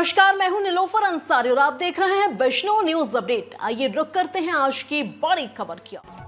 नमस्कार, मैं हूं निलोफर अंसारी और आप देख रहे हैं वैष्णव न्यूज अपडेट। आइए रुक करते हैं आज की बड़ी खबर की ओर।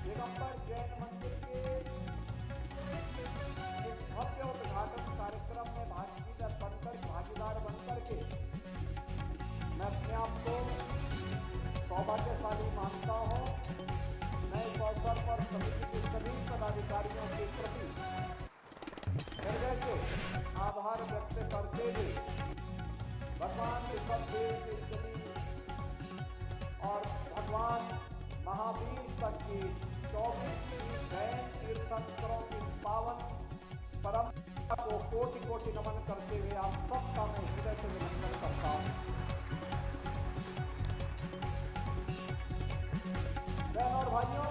दिगंबर जैन मंदिर के इस भव्य उद्घाटन कार्यक्रम में भागीदार बनकर के मैं अपने आप को सौभाग्यशाली मानता हूँ। मैं इस अवसर पर समिति के सभी पदाधिकारियों के प्रति हृदय से आभार व्यक्त करते हुए भगवान ऋषभदेव के शरीर और भगवान महावीर तक की 24 जैन तीर्थंकरों की पावन परंपरा को कोटि कोटि नमन करते हुए आप सबका मैं हृदय से अभिनंदन करता हूँ। बहनों और भाइयों,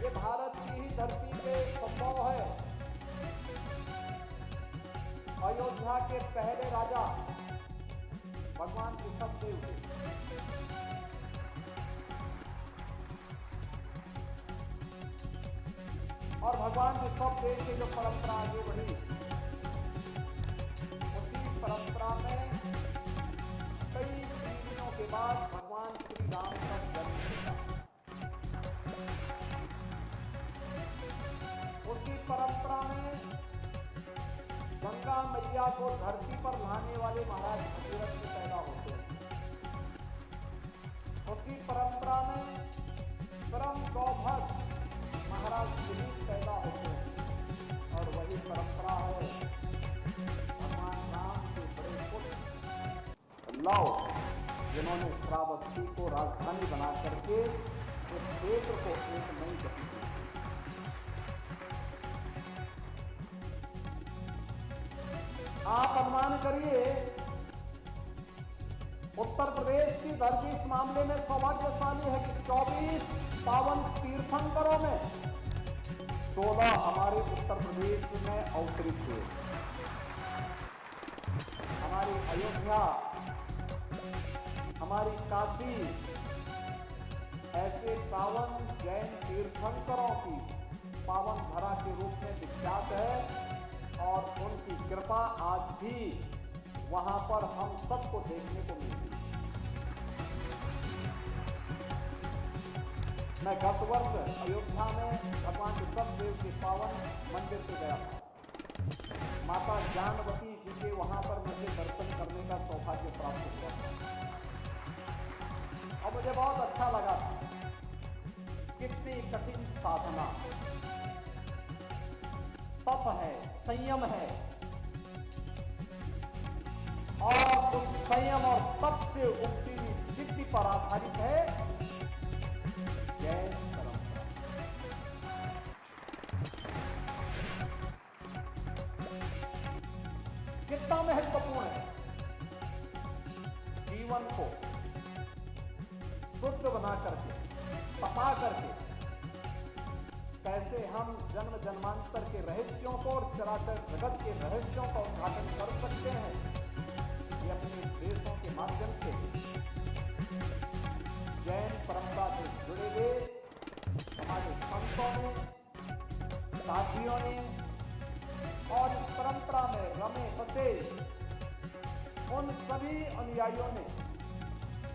ये भारत की ही धरती पे संभव है। अयोध्या के पहले राजा भगवान ऋषभदेव थे। और भगवान ऋषभदेव की जो परंपरा आगे बढ़ी, उसी परंपरा में कई पीढ़ियों के बाद भगवान श्री राम का जन्म हुआ। उसी परंपरा में गंगा मैया को धरती पर लाने वाले महाराज भगीरथ से पैदा होते हैं। उसी परंपरा में परम गौभक्त महाराज दिलीप पैदा होते हैं। और वही परंपरा है भगवान राम के बड़े पुत्र लव, जिन्होंने श्रावस्ती को राजधानी बना करके इस क्षेत्र को एक नई गति दी। आप अनुमान करिए, उत्तर प्रदेश की धरती इस मामले में सौभाग्यशाली है कि 24 पावन तीर्थंकरों में 16 हमारे उत्तर प्रदेश में अवतरित हुए। हमारी अयोध्या, हमारी काशी ऐसे पावन जैन तीर्थंकरों की पावन धरा के रूप में विख्यात है। और उनकी कृपा आज भी वहां पर हम सबको देखने को मिलती है। मैं गत वर्ष अयोध्या में भगवान ऋषभदेव के पावन मंदिर पे गया था। माता जानवती जी के वहां पर मुझे दर्शन करने का सौभाग्य प्राप्त हुआ था और मुझे बहुत अच्छा लगा था। कितनी कठिन साधना, तप है, संयम है और उस संयम और तप से उपजी हुई सिद्धि पर आधारित है जैन परंपरा। कितना महत्वपूर्ण है जीवन को शुद्ध बना करके, तपा करके कैसे हम जन्म जन्मांतर के रहस्यों को और चराचर जगत के रहस्यों का उद्घाटन कर सकते हैं। ये अपने देशों के माध्यम से जैन परंपरा से जुड़े हुए हमारे संतों ने, साथियों ने और इस परंपरा में रमे बसे उन सभी अनुयायियों ने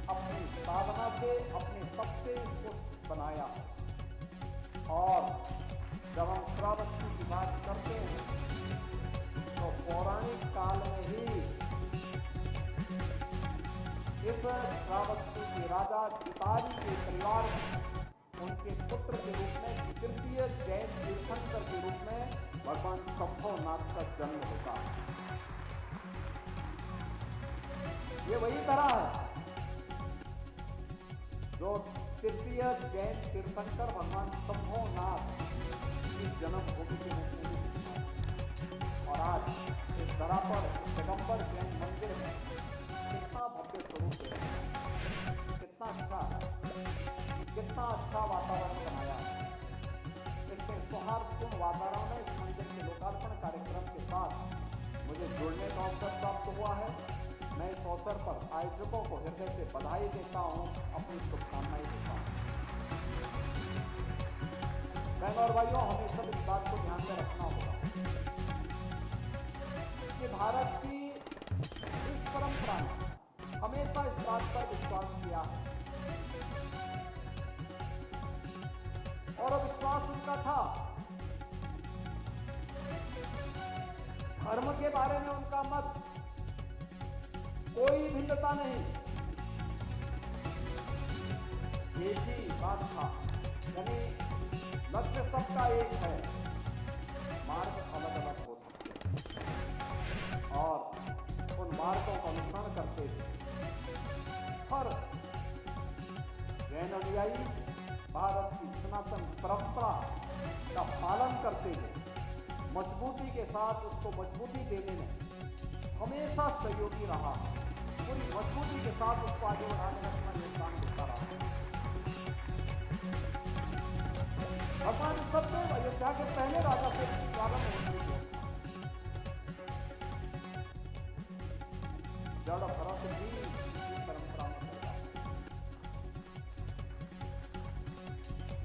अपनी साधना से, अपने तप से इसको बनाया। और जब हम श्रावस्ती की बात करते हैं तो पौराणिक काल में ही इस श्रावस्ती के राजा जितारी के परिवार में उनके पुत्र के रूप में तृतीय जैन तीर्थंकर के रूप में भगवान शंभोनाथ का जन्म होता है। ये वही तरह है जो तृतीय जैन तीर्थंकर भगवान शंभोनाथ की जन्मभूमि के रूप में भी और आज इस धरा पर दिगंबर जैन मंदिर में कितना भव्य स्वरूप है, कितना अच्छा वातावरण बनाया है। इसके सौहार्दपूर्ण वातावरण में इस मंदिर के लोकार्पण कार्यक्रम के साथ मुझे जुड़ने का अवसर प्राप्त हुआ है। मैं इस अवसर पर आयोजकों को हृदय से बधाई देता हूं, अपनी शुभकामनाएं देता हूं। बहनों और भाइयों, हमें सब इस बात को ध्यान में रखना होगा कि भारत की इस परंपरा ने हमेशा इस बात पर विश्वास किया है और विश्वास उनका था। धर्म के बारे में उनका मत कोई भिन्नता नहीं, एक ही बात था, यानी लक्ष्य सबका एक है, मार्ग अलग अलग हो सकते हैं और उन मार्गों का अनुसरण करते हुए हर जैन अनुयायी भारत की सनातन परंपरा का पालन करते हुए मजबूती के साथ उसको मजबूती देने में हमेशा सहयोगी रहा, पूरी मजबूती के साथ उसको आगे बढ़ाने में अपना योगदान देता रहा। भगवान ऋषभदेव अयोध्या के पहले राजा से प्रारंभ होते थे। जड़ भरत भी इसी परंपरा में चलता है।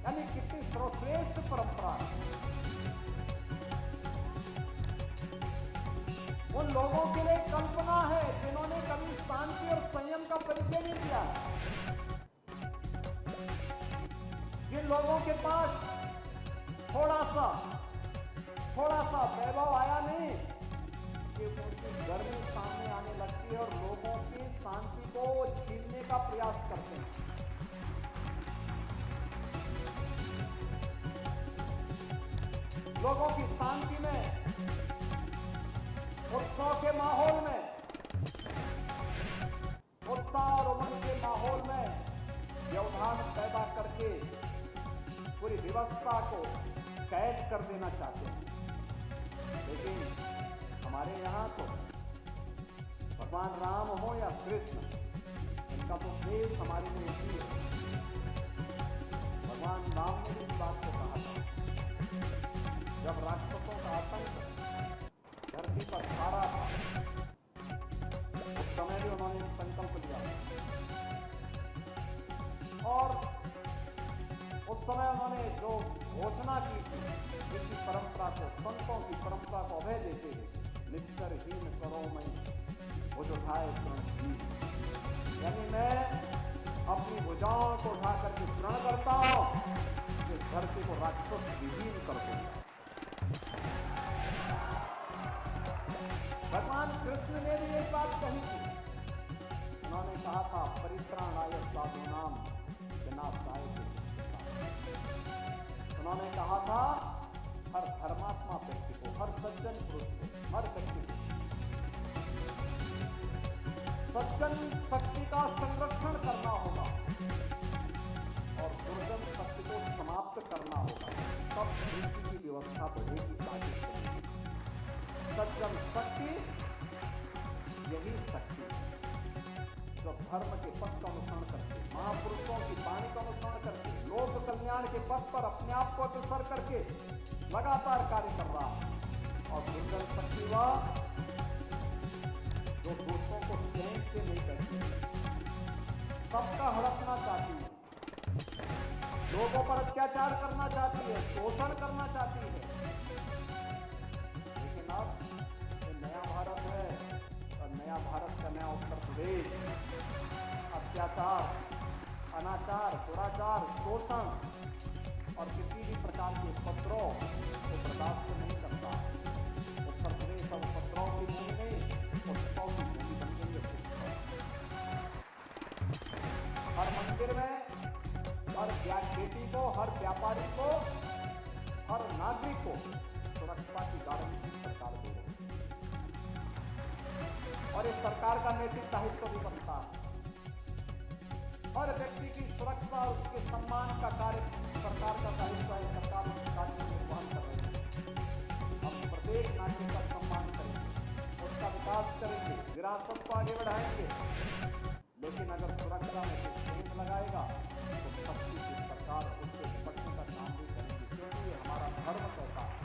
यानी कितनी सर्वश्रेष्ठ परंपरा है। उन लोगों के लिए कल्पना है जिन्होंने कभी शांति और संयम का परिचय नहीं दिया, जिन लोगों के पास थोड़ा सा वैभव आया नहीं कि उनकी गर्मी सामने आने लगती है और लोगों की शांति को छीनने का प्रयास करते हैं। लोगों की शांति में, उत्सव के माहौल में, उत्साह और उमंग के माहौल में व्यवधान पैदा करके पूरी व्यवस्था को कैद कर देना चाहते हैं। लेकिन हमारे यहाँ तो भगवान राम हो या कृष्ण, इनका तो देश हमारे लिए एक ही है। भगवान राम ने इस बात को कहा था जब राक्षसों का आतंक धरती पर छा रहा था, उस समय भी उन्होंने संकल्प लिया और उस समय उन्होंने जो घोषणा की थी, जिसकी परंपरा को, संतों की परंपरा को अभय देते हुए, निश्चरहीन करो मैं भुज उठाए प्रण, यानी मैं अपनी भुजाओं को उठा करके प्रण करता हूं धरती को राक्षस विहीन कर देगा। भगवान कृष्ण ने भी एक बात कही थी। उन्होंने कहा था परित्राणाय साधूनाम विनाशाय दुष्कृताम्। उन्होंने कहा था हर धर्मात्मा व्यक्ति को, हर सज्जन पुरुष को, हर व्यक्ति को सज्जन शक्ति का संरक्षण करना होगा और दुर्जन शक्ति को समाप्त करना होगा। तब सृष्टि की व्यवस्था बढ़ेगी, आगे चलेगी। सज्जन शक्ति यही शक्ति जो धर्म के पथ का अनुसरण करके, महापुरुषों की वाणी का अनुसरण करके, लोक कल्याण के पथ पर अपने आप को अग्रसर करके लगातार कार्य कर रहा है। और दुर्जन शक्ति वह जो दूसरों को चैन से नहीं करती, सबका हड़पना चाहती है, लोगों पर अत्याचार करना चाहती है, शोषण करना चाहती है। लेकिन अब ये नया भारत है और नया भारत का नया उत्तर प्रदेश अत्याचार, अनाचार, दुराचार, शोषण और किसी भी प्रकार के उपद्रव को बर्दाश्त नहीं करता। उत्तर प्रदेश अब उपद्रव की भूमि नहीं, उत्सव की भूमि बन गई है। हर मंदिर में हर बेटी को, हर व्यापारी को, हर नागरिक को सुरक्षा की गारंटी सरकार दे रही है और इस सरकार का नैतिक दायित्व भी बनता है। हर व्यक्ति की सुरक्षा और उसके सम्मान का कार्य सरकार का दायित्व है। सरकार उस कार्य को निर्वहन कर रही है। हम प्रत्येक नागरिक का सम्मान करेंगे, उसका विकास करेंगे, विरासत को आगे बढ़ाएंगे। लेकिन अगर सुरक्षा में कुछ चेंज लगाएगा तो शक्ति की सरकार उससे निपटने का काम भी करेगी। क्योंकि ये हमारा धर्म कहता है,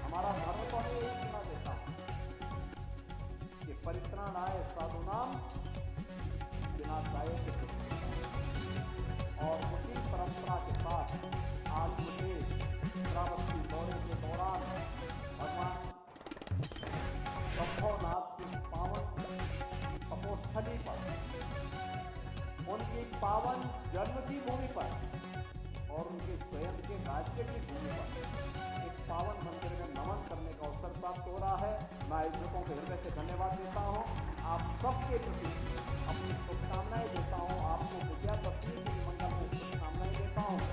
हमारा धर्म तो हमें यही सुना देता है कि परित्राणाय साधूनाम विनाशाय दुष्कृताम्। और उसी परंपरा के साथ आज मुझे श्रावस्ती दौरे के दौरान भगवान शंभोनाथ की पावन तपोस्थली पर, उनकी पावन जन्म की भूमि पर और उनके स्वयं के राज्य की भूमि पर एक पावन मंदिर में नमन करने का अवसर प्राप्त हो रहा है। मैं आयोजकों को हृदय से धन्यवाद देता हूँ। आप सबके प्रति अपनी शुभकामनाएं देता हूँ। आपको विजयादशमी की मंगल में शुभकामनाएं देता हूँ और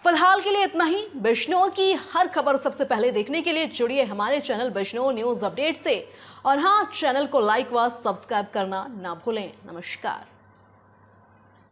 फिलहाल के लिए इतना ही। बिजनौर की हर खबर सबसे पहले देखने के लिए जुड़िए हमारे चैनल बिजनौर न्यूज अपडेट से और हाँ, चैनल को लाइक व सब्सक्राइब करना ना भूलें। नमस्कार।